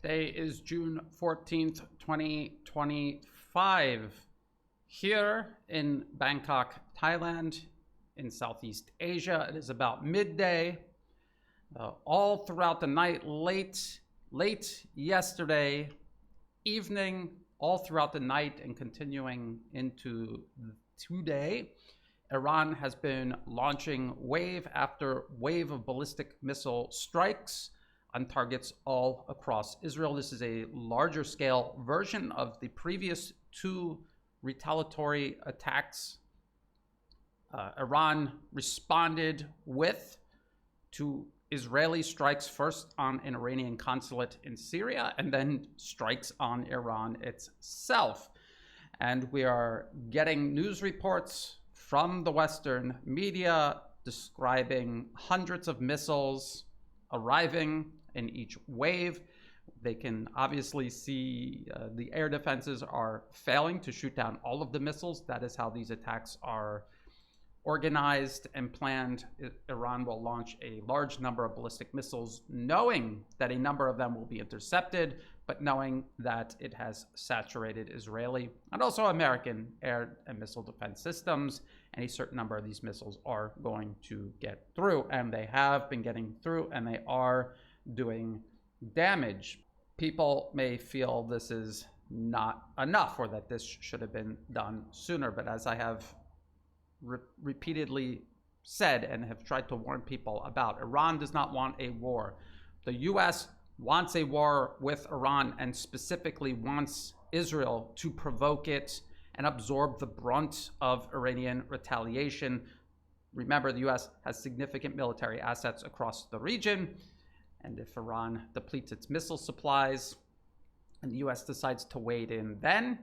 Today is June 14th, 2025. Here in Bangkok, Thailand, in Southeast Asia, it is about midday. All throughout the night, late yesterday evening, all throughout the night and continuing into today, Iran has been launching wave after wave of ballistic missile strikes on targets all across Israel. This is a larger scale version of the previous two retaliatory attacks Iran responded with to Israeli strikes, first on an Iranian consulate in Syria and then strikes on Iran itself. And we are getting news reports from the Western media describing hundreds of missiles arriving in each wave. They can obviously see the air defenses are failing to shoot down all of the missiles. That is how these attacks are organized and planned. Iran will launch a large number of ballistic missiles, knowing that a number of them will be intercepted, but knowing that it has saturated Israeli and also American air and missile defense systems, and a certain number of these missiles are going to get through, and they have been getting through, and they are doing damage. People may feel this is not enough or that this should have been done sooner, but as I have repeatedly said and have tried to warn people about, Iran does not want a war. The US wants a war with Iran and specifically wants Israel to provoke it and absorb the brunt of Iranian retaliation. Remember, the US has significant military assets across the region, and if Iran depletes its missile supplies and the US decides to wade in, then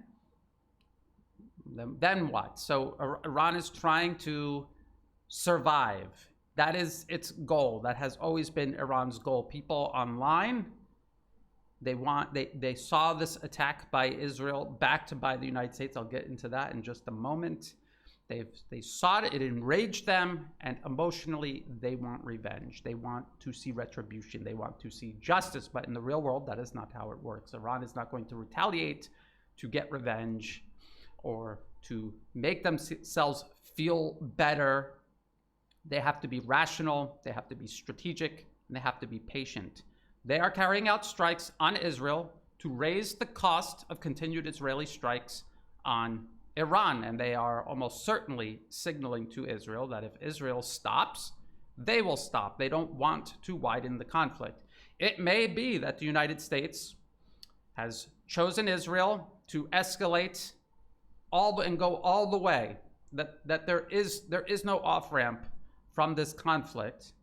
what? So Iran is trying to survive. That is its goal. That has always been Iran's goal. People online, they saw this attack by Israel backed by the United States. I'll get into that in just a moment. They saw it, it enraged them, and emotionally they want revenge. They want to see retribution. They want to see justice, but in the real world, that is not how it works. Iran is not going to retaliate to get revenge or to make themselves feel better. They have to be rational, they have to be strategic, and they have to be patient. They are carrying out strikes on Israel to raise the cost of continued Israeli strikes on Iran, and they are almost certainly signaling to Israel that if Israel stops, they will stop. They don't want to widen the conflict. It may be that the United States has chosen Israel to escalate and go all the way, that there is no off-ramp from this conflict,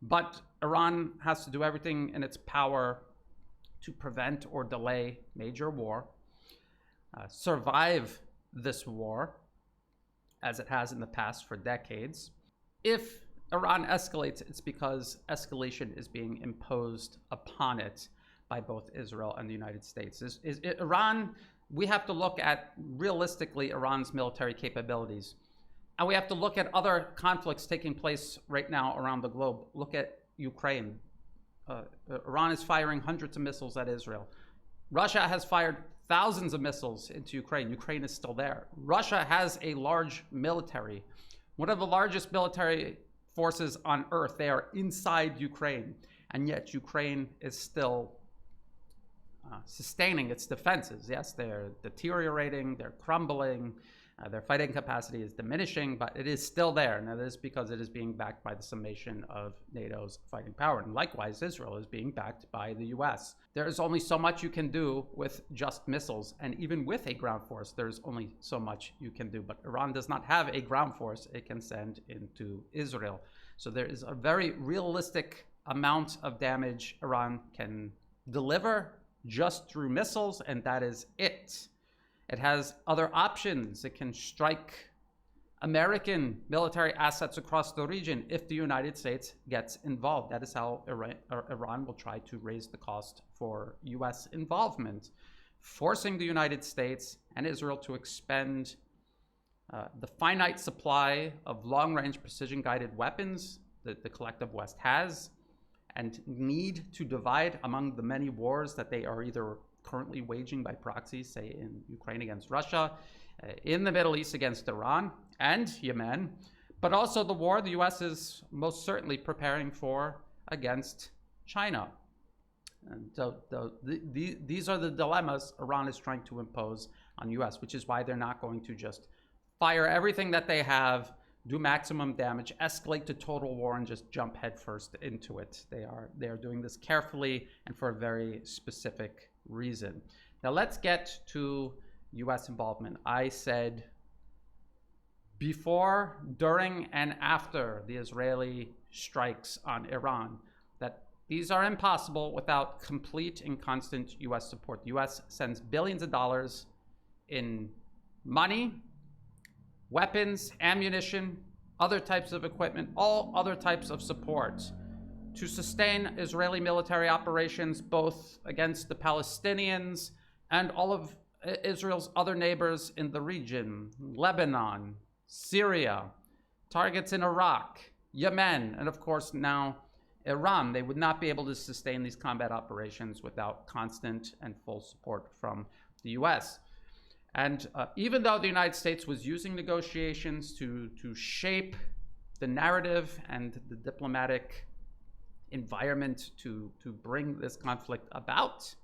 but Iran has to do everything in its power to prevent or delay major war, survive this war, as it has in the past for decades. If Iran escalates, it's because escalation is being imposed upon it by both Israel and the United States. Iran, we have to look at realistically Iran's military capabilities. And we have to look at other conflicts taking place right now around the globe. Look at Ukraine. Iran is firing hundreds of missiles at Israel. Russia has fired thousands of missiles into Ukraine. Ukraine is still there. Russia has a large military, one of the largest military forces on earth. They are inside Ukraine, and yet Ukraine is still sustaining its defenses. Yes, they're deteriorating, they're crumbling, their fighting capacity is diminishing, but it is still there, and that is because it is being backed by the summation of NATO's fighting power. And likewise, Israel is being backed by the US. There is only so much you can do with just missiles, and even with a ground force, there's only so much you can do. But Iran does not have a ground force it can send into Israel. So there is a very realistic amount of damage Iran can deliver just through missiles, and that is it. It has other options. It can strike American military assets across the region if the United States gets involved. That is how Iran will try to raise the cost for US involvement, forcing the United States and Israel to expend the finite supply of long-range precision-guided weapons that the collective West has, and need to divide among the many wars that they are either currently waging by proxy, say in Ukraine against Russia, in the Middle East against Iran and Yemen, but also the war the US is most certainly preparing for against China. And so these are the dilemmas Iran is trying to impose on US, which is why they're not going to just fire everything that they have, do maximum damage, escalate to total war, and just jump headfirst into it. They are doing this carefully and for a very specific reason. Now let's get to US involvement. I said before, during, and after the Israeli strikes on Iran that these are impossible without complete and constant US support. The US sends billions of dollars in money, weapons, ammunition, other types of equipment, all other types of support to sustain Israeli military operations, both against the Palestinians and all of Israel's other neighbors in the region, Lebanon, Syria, targets in Iraq, Yemen, and of course now Iran. They would not be able to sustain these combat operations without constant and full support from the US. And even though the United States was using negotiations to shape the narrative and the diplomatic environment to bring this conflict about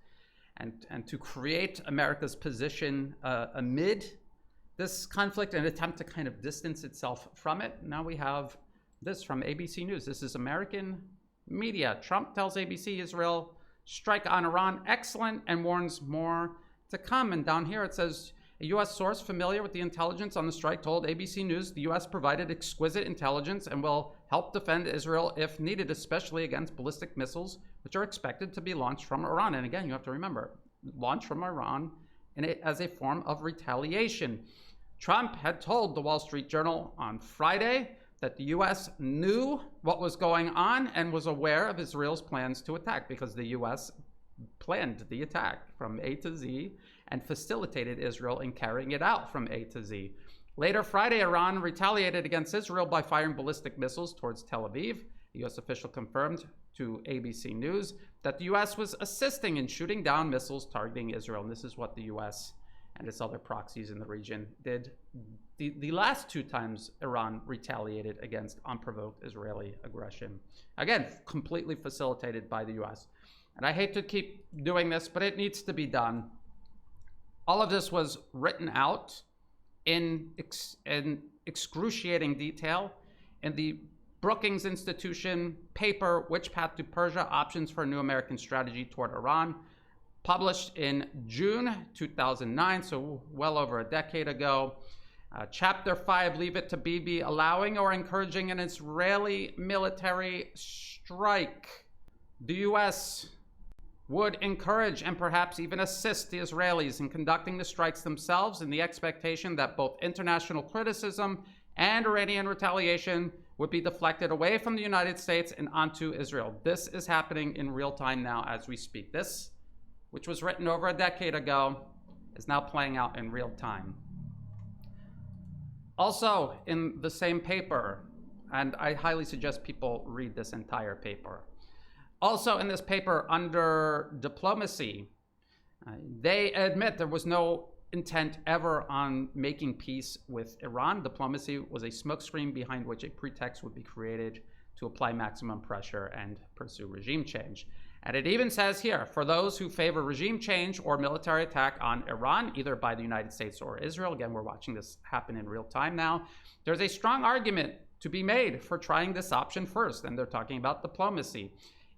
and to create America's position amid this conflict and attempt to kind of distance itself from it, now we have this from ABC News. This is American media. Trump tells ABC Israel strike on Iran excellent and warns more to come. And down here it says, a U.S. source familiar with the intelligence on the strike told ABC News the U.S. provided exquisite intelligence and will help defend Israel if needed, especially against ballistic missiles, which are expected to be launched from Iran. And again, you have to remember, launched from Iran as a form of retaliation. Trump had told the Wall Street Journal on Friday that the U.S. knew what was going on and was aware of Israel's plans to attack, because the U.S. planned the attack from A to Z and facilitated Israel in carrying it out from A to Z. Later Friday, Iran retaliated against Israel by firing ballistic missiles towards Tel Aviv. A U.S. official confirmed to ABC News that the U.S. was assisting in shooting down missiles targeting Israel. And this is what the U.S. and its other proxies in the region did the last two times Iran retaliated against unprovoked Israeli aggression. Again, completely facilitated by the U.S. And I hate to keep doing this, but it needs to be done. All of this was written out in excruciating detail in the Brookings Institution paper, Which Path to Persia? Options for a New American Strategy Toward Iran, published in June 2009, so well over a decade ago. Chapter 5, Leave It to Bibi, allowing or encouraging an Israeli military strike. The U.S. would encourage and perhaps even assist the Israelis in conducting the strikes themselves in the expectation that both international criticism and Iranian retaliation would be deflected away from the United States and onto Israel. This is happening in real time now as we speak. This, which was written over a decade ago, is now playing out in real time. Also in the same paper, and I highly suggest people read this entire paper. Also in this paper, under diplomacy, they admit there was no intent ever on making peace with Iran. Diplomacy was a smokescreen behind which a pretext would be created to apply maximum pressure and pursue regime change. And it even says here, for those who favor regime change or military attack on Iran, either by the United States or Israel, again, we're watching this happen in real time now, there's a strong argument to be made for trying this option first. And they're talking about diplomacy.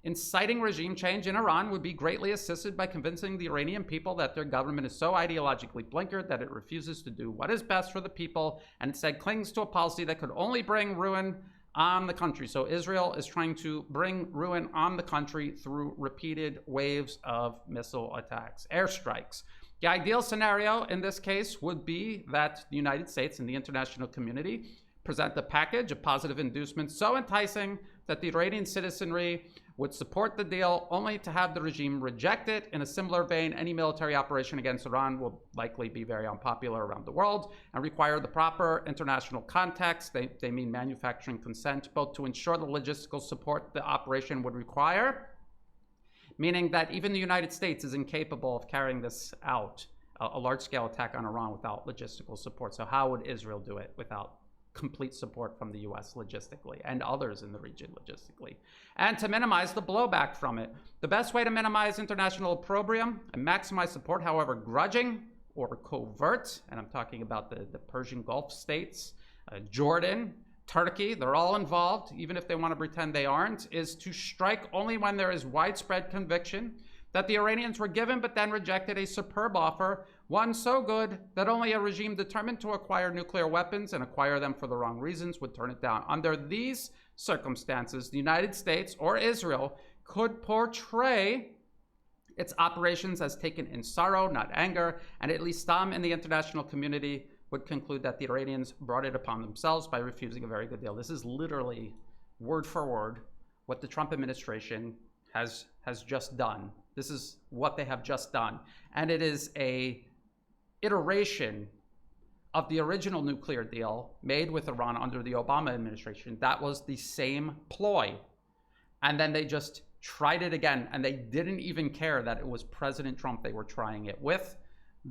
Inciting regime change in Iran would be greatly assisted by convincing the Iranian people that their government is so ideologically blinkered that it refuses to do what is best for the people and instead clings to a policy that could only bring ruin on the country. So Israel is trying to bring ruin on the country through repeated waves of missile attacks, airstrikes. The ideal scenario in this case would be that the United States and the international community present a package of positive inducements so enticing that the Iranian citizenry would support the deal only to have the regime reject it. In a similar vein, any military operation against Iran will likely be very unpopular around the world and require the proper international context. They mean manufacturing consent, both to ensure the logistical support the operation would require, meaning that even the United States is incapable of carrying this out, a large-scale attack on Iran without logistical support. So how would Israel do it without complete support from the US logistically and others in the region logistically? And to minimize the blowback from it. The best way to minimize international opprobrium and maximize support, however grudging or covert, and I'm talking about the Persian Gulf states, Jordan, Turkey, they're all involved, even if they want to pretend they aren't, is to strike only when there is widespread conviction that the Iranians were given but then rejected a superb offer, one so good that only a regime determined to acquire nuclear weapons and acquire them for the wrong reasons would turn it down. Under these circumstances, the United States or Israel could portray its operations as taken in sorrow, not anger, and at least some in the international community would conclude that the Iranians brought it upon themselves by refusing a very good deal. This is literally word for word what the Trump administration has just done. This is what they have just done. And it is a iteration of the original nuclear deal made with Iran under the Obama administration. That was the same ploy. And then they just tried it again, and they didn't even care that it was President Trump they were trying it with.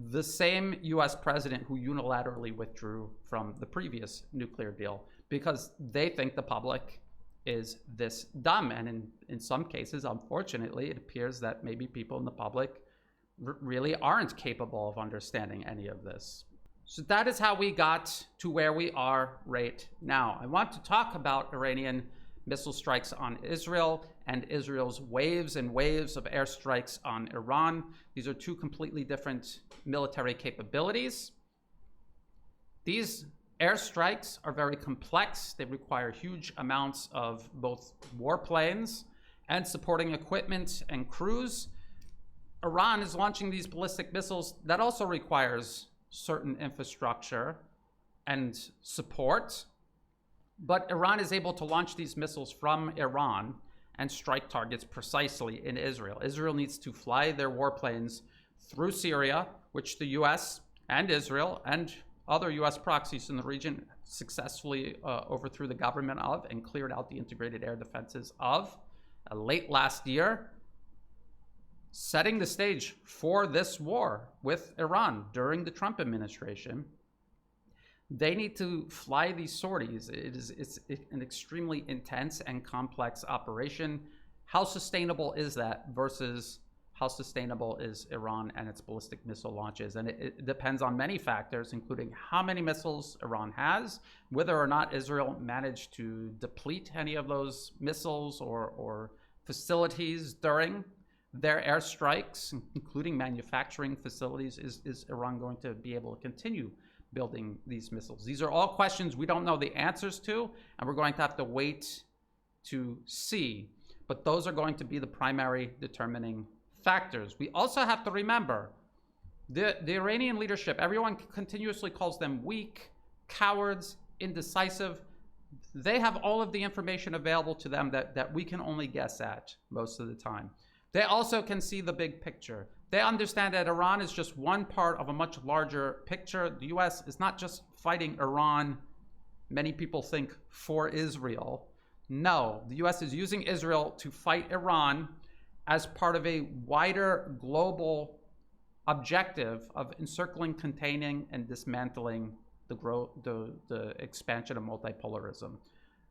The same US president who unilaterally withdrew from the previous nuclear deal because they think the public is this dumb. And in some cases, unfortunately, it appears that maybe people in the public really aren't capable of understanding any of this. So that is how we got to where we are right now. I want to talk about Iranian missile strikes on Israel and Israel's waves and waves of airstrikes on Iran. These are two completely different military capabilities. These airstrikes are very complex. They require huge amounts of both warplanes and supporting equipment and crews. Iran is launching these ballistic missiles. That also requires certain infrastructure and support. But Iran is able to launch these missiles from Iran and strike targets precisely in Israel. Israel needs to fly their warplanes through Syria, which the US and Israel and other US proxies in the region successfully overthrew the government of and cleared out the integrated air defenses of late last year, setting the stage for this war with Iran during the Trump administration. They need to fly these sorties. It's an extremely intense and complex operation. How sustainable is that versus how sustainable is Iran and its ballistic missile launches? And it depends on many factors, including how many missiles Iran has, whether or not Israel managed to deplete any of those missiles or facilities during their airstrikes, including manufacturing facilities. Is Iran going to be able to continue building these missiles? These are all questions we don't know the answers to, and we're going to have to wait to see. But those are going to be the primary determining factors. We also have to remember the Iranian leadership, everyone continuously calls them weak, cowards, indecisive. They have all of the information available to them that we can only guess at most of the time. They also can see the big picture. They understand that Iran is just one part of a much larger picture. The US is not just fighting Iran, many people think, for Israel. No, the US is using Israel to fight Iran as part of a wider global objective of encircling, containing, and dismantling the expansion of multipolarism,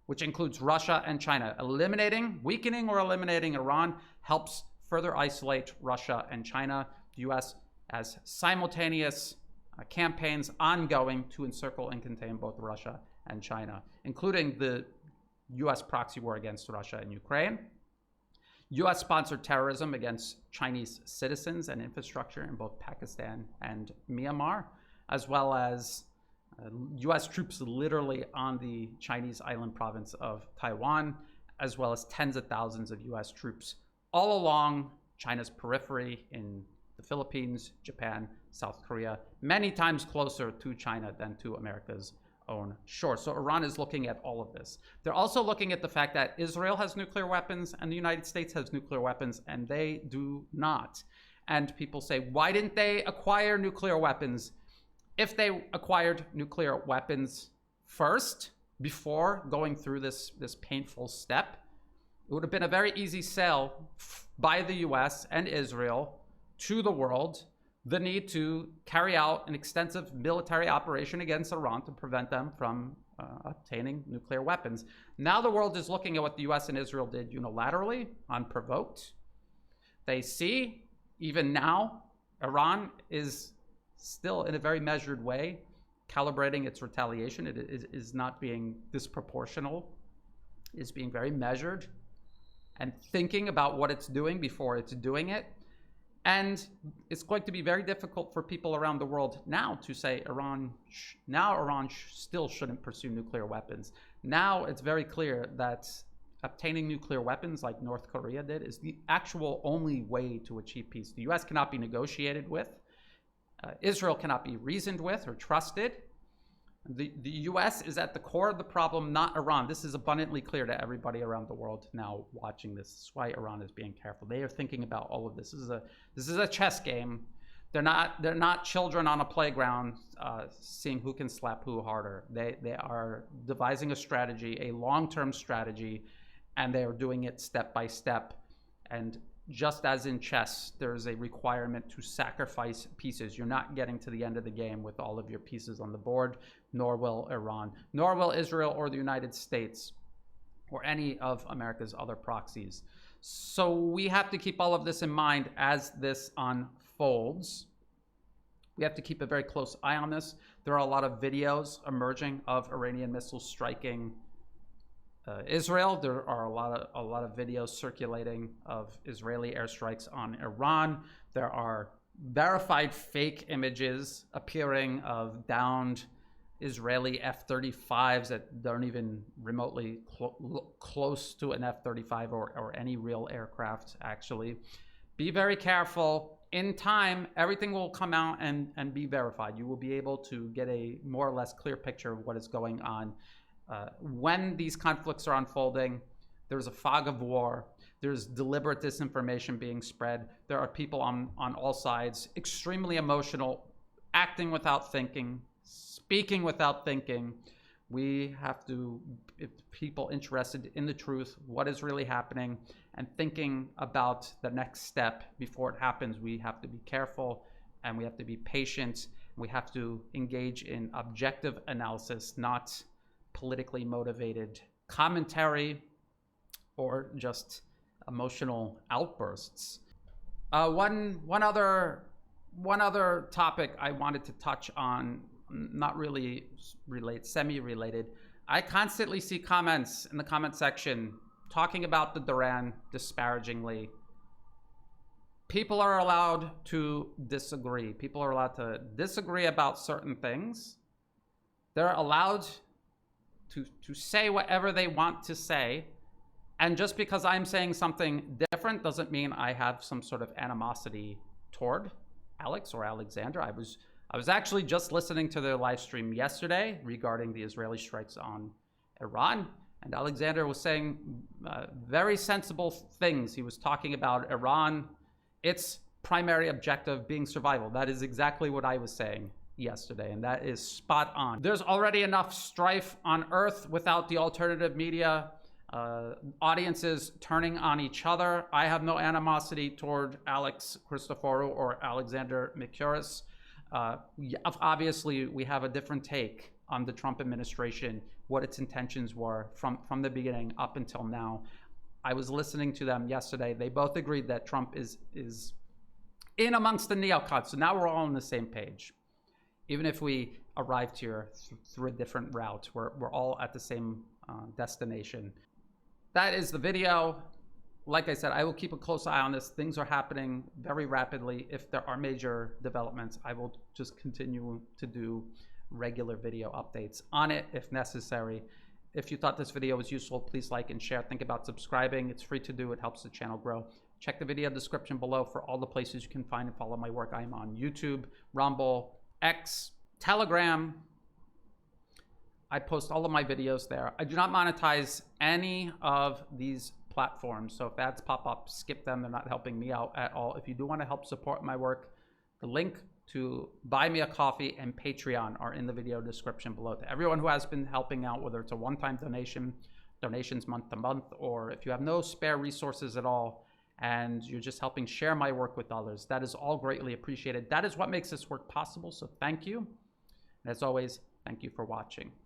which includes Russia and China. Weakening or eliminating Iran helps further isolate Russia and China. The US has simultaneous campaigns ongoing to encircle and contain both Russia and China, including the US proxy war against Russia and Ukraine, US-sponsored terrorism against Chinese citizens and infrastructure in both Pakistan and Myanmar, as well as US troops literally on the Chinese island province of Taiwan, as well as tens of thousands of US troops all along China's periphery in the Philippines, Japan, South Korea, many times closer to China than to America's own shore. So Iran is looking at all of this. They're also looking at the fact that Israel has nuclear weapons and the United States has nuclear weapons, and they do not. And people say, why didn't they acquire nuclear weapons? If they acquired nuclear weapons first, before going through this painful step, it would have been a very easy sell by the US and Israel to the world, the need to carry out an extensive military operation against Iran to prevent them from obtaining nuclear weapons. Now the world is looking at what the US and Israel did unilaterally, unprovoked. They see, even now, Iran is still in a very measured way calibrating its retaliation. It is not being disproportional. It's being very measured and thinking about what it's doing before it's doing it. And it's going to be very difficult for people around the world now to say Iran still shouldn't pursue nuclear weapons. Now it's very clear that obtaining nuclear weapons like North Korea did is the actual only way to achieve peace. The US cannot be negotiated with. Israel cannot be reasoned with or trusted. The US is at the core of the problem, not Iran. This is abundantly clear to everybody around the world now watching this. This is why Iran is being careful. They are thinking about all of this. This is a chess game. They're not children on a playground seeing who can slap who harder. They are devising a strategy, a long-term strategy, and they are doing it step by step. And just as in chess, there's a requirement to sacrifice pieces. You're not getting to the end of the game with all of your pieces on the board, nor will Iran, nor will Israel or the United States or any of America's other proxies. So we have to keep all of this in mind as this unfolds. We have to keep a very close eye on this. There are a lot of videos emerging of Iranian missiles striking Israel. There are a lot of videos circulating of Israeli airstrikes on Iran. There are verified fake images appearing of downed Israeli F-35s that don't even remotely look close to an F-35 or any real aircraft, actually. Be very careful. In time, everything will come out and be verified. You will be able to get a more or less clear picture of what is going on. When these conflicts are unfolding, there's a fog of war. There's deliberate disinformation being spread. There are people on all sides, extremely emotional, acting without thinking, speaking without thinking. We have to, if people interested in the truth, what is really happening, and thinking about the next step before it happens, we have to be careful and we have to be patient. We have to engage in objective analysis, not politically motivated commentary or just emotional outbursts. One other topic I wanted to touch on, not really semi-related. I constantly see comments in the comment section talking about the Duran disparagingly. People are allowed to disagree. People are allowed to disagree about certain things. They're allowed to say whatever they want to say. And just because I'm saying something different doesn't mean I have some sort of animosity toward Alex or Alexander. I was actually just listening to their live stream yesterday regarding the Israeli strikes on Iran. And Alexander was saying very sensible things. He was talking about Iran, its primary objective being survival. That is exactly what I was saying yesterday, and that is spot on. There's already enough strife on Earth without the alternative media, audiences turning on each other. I have no animosity toward Alex Christoforou or Alexander Mercouris. Obviously, we have a different take on the Trump administration, what its intentions were from the beginning up until now. I was listening to them yesterday. They both agreed that Trump is in amongst the neocons. So now we're all on the same page. Even if we arrived here through a different route, we're all at the same destination. That is the video. Like I said, I will keep a close eye on this. Things are happening very rapidly. If there are major developments, I will just continue to do regular video updates on it if necessary. If you thought this video was useful, please like and share. Think about subscribing. It's free to do. It helps the channel grow. Check the video description below for all the places you can find and follow my work. I am on YouTube, Rumble, X, Telegram, I post all of my videos there. I do not monetize any of these platforms. So if ads pop up, skip them. They're not helping me out at all. If you do want to help support my work, the link to buy me a coffee and Patreon are in the video description below. To everyone who has been helping out, whether it's a one-time donation, donations month to month, or if you have no spare resources at all and you're just helping share my work with others, that is all greatly appreciated. That is what makes this work possible. So thank you. And as always, thank you for watching.